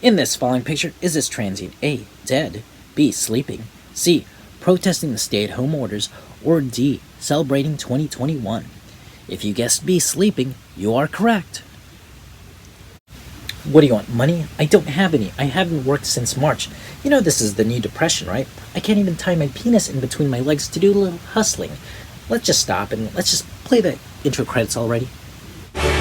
In this following picture, is this transient A. Dead, B. Sleeping, C. Protesting the stay-at-home orders, or D. Celebrating 2021? If you guessed B. Sleeping, you are correct. What do you want, money? I don't have any. I haven't worked since March. You know this is the new depression, right? I can't even tie my penis in between my legs to do a little hustling. Let's just stop and let's just play the intro credits already.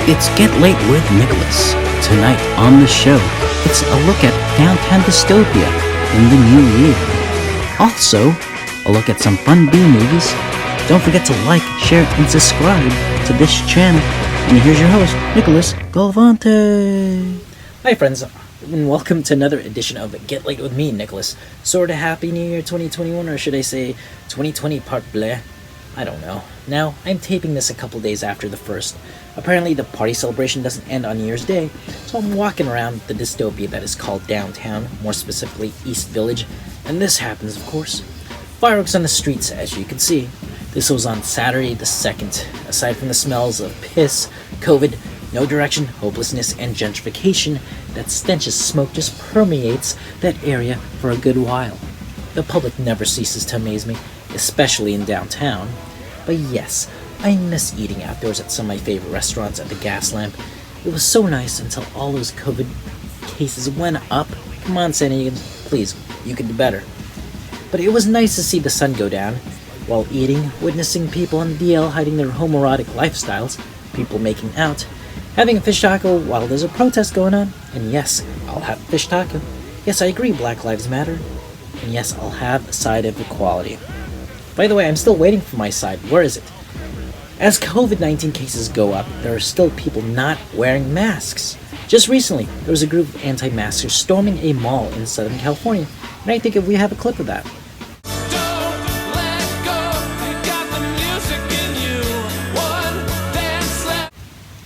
It's Get Late with Nicholas. Tonight on the show, it's a look at downtown dystopia in the new year. Also, a look at some fun B-movies. Don't forget to like, share, and subscribe to this channel. And here's your host, Nicholas Galvante. Hi friends, and welcome to another edition of Get Late with me, Nicholas. Sorta happy New Year 2021, or should I say 2020 part bleh? I don't know. Now, I'm taping this a couple days after the first. Apparently the party celebration doesn't end on New Year's Day, so I'm walking around the dystopia that is called downtown, more specifically East Village, and this happens, of course. Fireworks on the streets, as you can see. This was on Saturday the 2nd. Aside from the smells of piss, COVID, no direction, hopelessness, and gentrification, that stench of smoke just permeates that area for a good while. The public never ceases to amaze me, especially in downtown. But yes, I miss eating outdoors at some of my favorite restaurants at the Gas Lamp. It was so nice until all those COVID cases went up. Come on, San Diego, please, you could do better. But it was nice to see the sun go down while eating, witnessing people on the DL hiding their homoerotic lifestyles, people making out, having a fish taco while there's a protest going on, and yes, I'll have a fish taco. Yes, I agree, Black Lives Matter. And yes, I'll have a side of equality. By the way, I'm still waiting for my side. Where is it? As COVID-19 cases go up, there are still people not wearing masks. Just recently, there was a group of anti-maskers storming a mall in Southern California, and I think if we have a clip of that.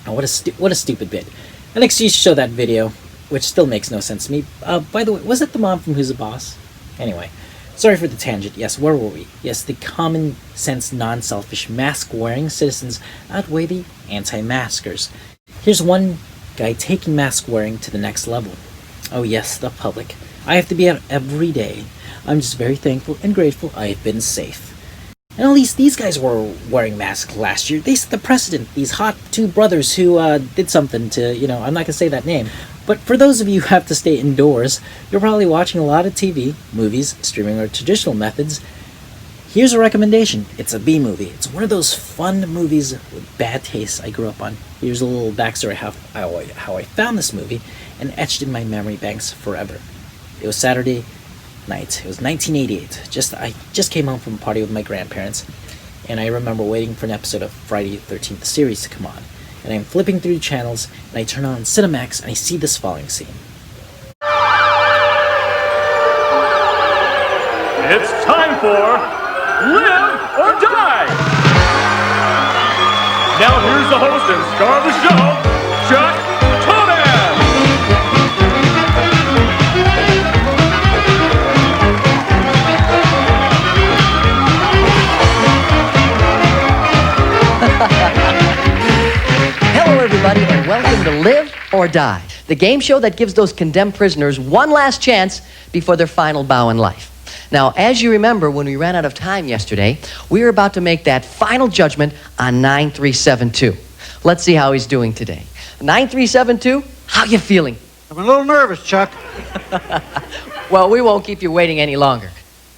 Oh, what a stupid bit. An excuse to show that video, which still makes no sense to me. By the way, was that the mom from Who's the Boss? Anyway, sorry for the tangent. Yes, where were we? Yes, the common sense, non-selfish, mask-wearing citizens outweigh the anti-maskers. Here's one guy taking mask wearing to the next level. Oh yes, the public. I have to be out every day. I'm just very thankful and grateful I have been safe. And at least these guys were wearing masks last year. They set the precedent. These hot two brothers who did something to, I'm not going to say that name. But for those of you who have to stay indoors, you're probably watching a lot of TV, movies, streaming, or traditional methods. Here's a recommendation. It's a B movie. It's one of those fun movies with bad taste I grew up on. Here's a little backstory how I found this movie and etched in my memory banks forever. It was Saturday night. It was 1988. I just came home from a party with my grandparents, and I remember waiting for an episode of Friday the 13th series to come on. And I'm flipping through the channels, and I turn on Cinemax, and I see this following scene. It's time for Live or Die! Now here's the host and star of the show, Chuck Toman! Hello everybody and welcome to Live or Die, the game show that gives those condemned prisoners one last chance before their final bow in life. Now, as you remember, when we ran out of time yesterday, we were about to make that final judgment on 9372. Let's see how he's doing today. 9372, how you feeling? I'm a little nervous, Chuck. Well, we won't keep you waiting any longer.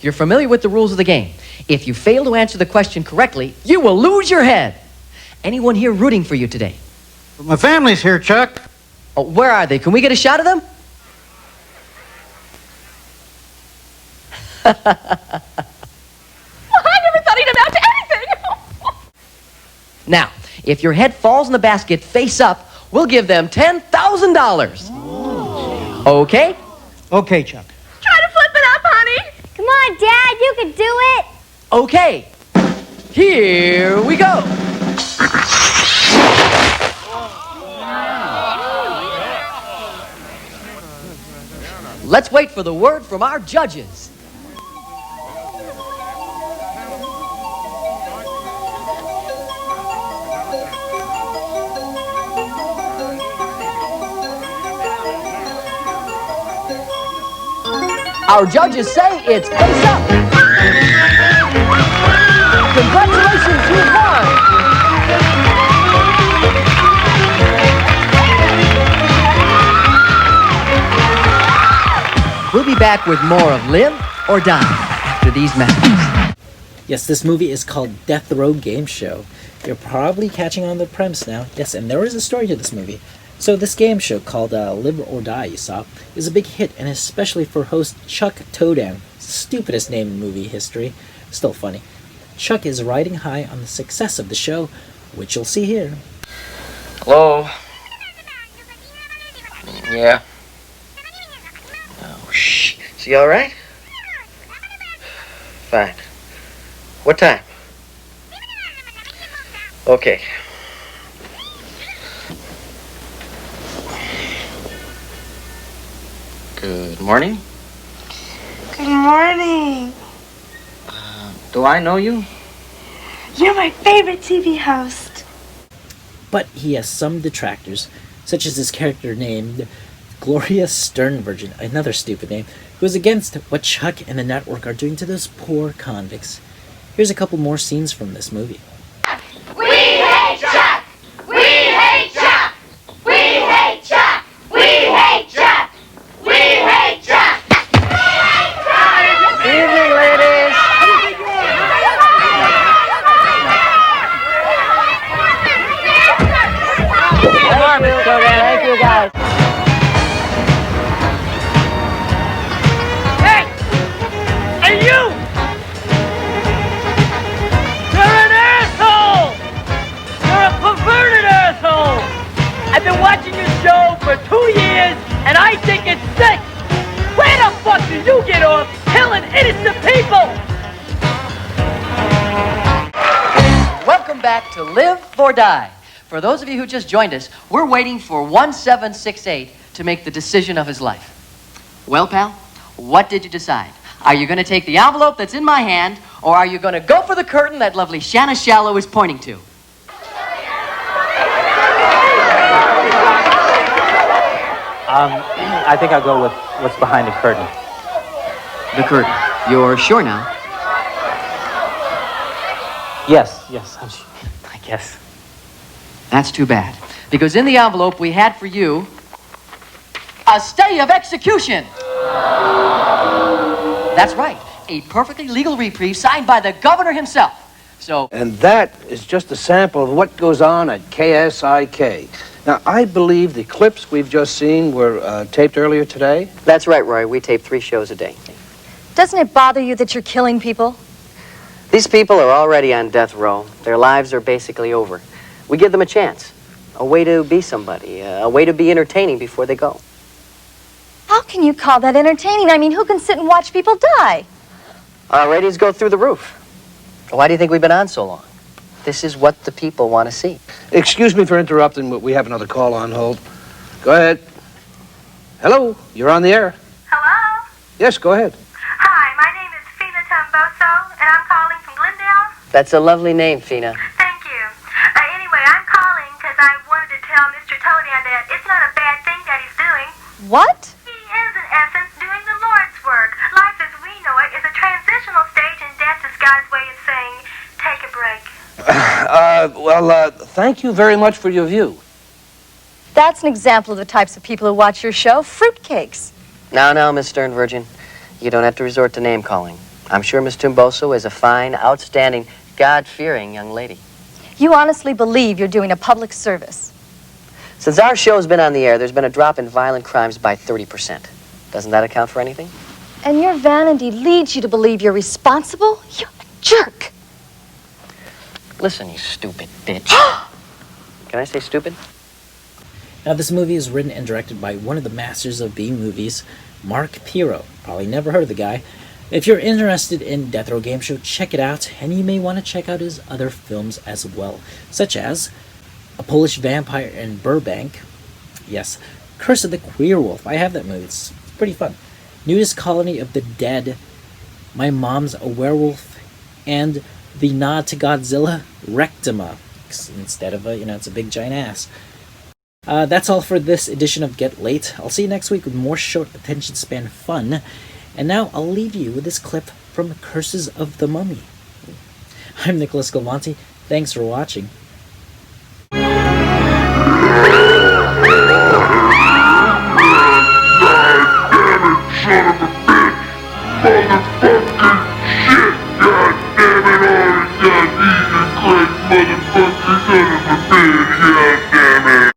You're familiar with the rules of the game. If you fail to answer the question correctly, you will lose your head. Anyone here rooting for you today? But my family's here, Chuck. Oh, where are they? Can we get a shot of them? Well, I never thought he'd amount to anything. Now, if your head falls in the basket face up, we'll give them $10,000. Okay? Okay, Chuck. Try to flip it up, honey. Come on, Dad, you can do it. Okay. Here we go. Let's wait for the word from our judges. Our judges say it's face up. Congratulations, you won! We'll be back with more of Live or Die after these messages. Yes, this movie is called Death Row Game Show. You're probably catching on the premise now. Yes, and there is a story to this movie. So this game show called Live or Die, you saw, is a big hit, and especially for host Chuck Todan. Stupidest name in movie history. Still funny. Chuck is riding high on the success of the show, which you'll see here. Hello? Yeah. Oh, shh. Is he all right? Fine. What time? Okay. Good morning. Good morning. Do I know you? You're my favorite TV host. But he has some detractors, such as his character named Gloria Sternvirgin, another stupid name, who is against what Chuck and the network are doing to those poor convicts. Here's a couple more scenes from this movie. We hate Chuck! We hate Chuck! We hate Chuck! We hate Chuck! We hate Chuck! Evening, ladies. Thank you, guys. Hey! Hey, you! You're an asshole! You're a perverted asshole! I've been watching your show for 2 years, and I think it's sick! Where the fuck did you get off killing innocent people? Welcome back to Live or Die. For those of you who just joined us, we're waiting for 1768 to make the decision of his life. Well, pal, what did you decide? Are you going to take the envelope that's in my hand, or are you going to go for the curtain that lovely Shanna Shallow is pointing to? I think I'll go with what's behind the curtain. The curtain. You're sure now? Yes, I'm sure. I guess. That's too bad. Because in the envelope we had for you a stay of execution. That's right. A perfectly legal reprieve signed by the governor himself. So, And that is just a sample of what goes on at KSIK. Now, I believe the clips we've just seen were taped earlier today. that's right, Roy. We tape 3 shows a day. Doesn't it bother you that you're killing people? These people are already on death row. Their lives are basically over. We give them a chance. A way to be somebody. A way to be entertaining before they go. How can you call that entertaining? I mean, who can sit and watch people die? Our ratings go through the roof. Why do you think we've been on so long? This is what the people want to see. Excuse me for interrupting, but we have another call on hold. Go ahead. Hello, you're on the air. Hello? Yes, go ahead. Hi, my name is Fina Tamboso, and I'm calling from Glendale. That's a lovely name, Fina. Thank you. Anyway, I'm calling because I wanted to tell Mr. Todan that it's not a bad thing that he's doing. What? He is, in essence, doing the Lord's work. Life as we know it is a transitional stage, and death is God's way of saying, take a break. Thank you very much for your view. That's an example of the types of people who watch your show. Fruitcakes. Now, Miss Sternvirgin. You don't have to resort to name calling. I'm sure Miss Tumboso is a fine, outstanding, God-fearing young lady. You honestly believe you're doing a public service. Since our show's been on the air, there's been a drop in violent crimes by 30%. Doesn't that account for anything? And your vanity leads you to believe you're responsible? You're a jerk. Listen, you stupid bitch. Can I say stupid? Now, this movie is written and directed by one of the masters of B-movies, Mark Pirro. Probably never heard of the guy. If you're interested in Death Row Game Show, check it out, and you may want to check out his other films as well, such as A Polish Vampire in Burbank. Yes, Curse of the Queer Wolf. I have that movie. It's pretty fun. Nudist Colony of the Dead, My Mom's a Werewolf, and the nod to Godzilla, Rectima. Instead of it's a big giant ass. That's all for this edition of Get Late. I'll see you next week with more short attention span fun. And now I'll leave you with this clip from Curses of the Mummy. I'm Nicholas Galvanti. Thanks for watching.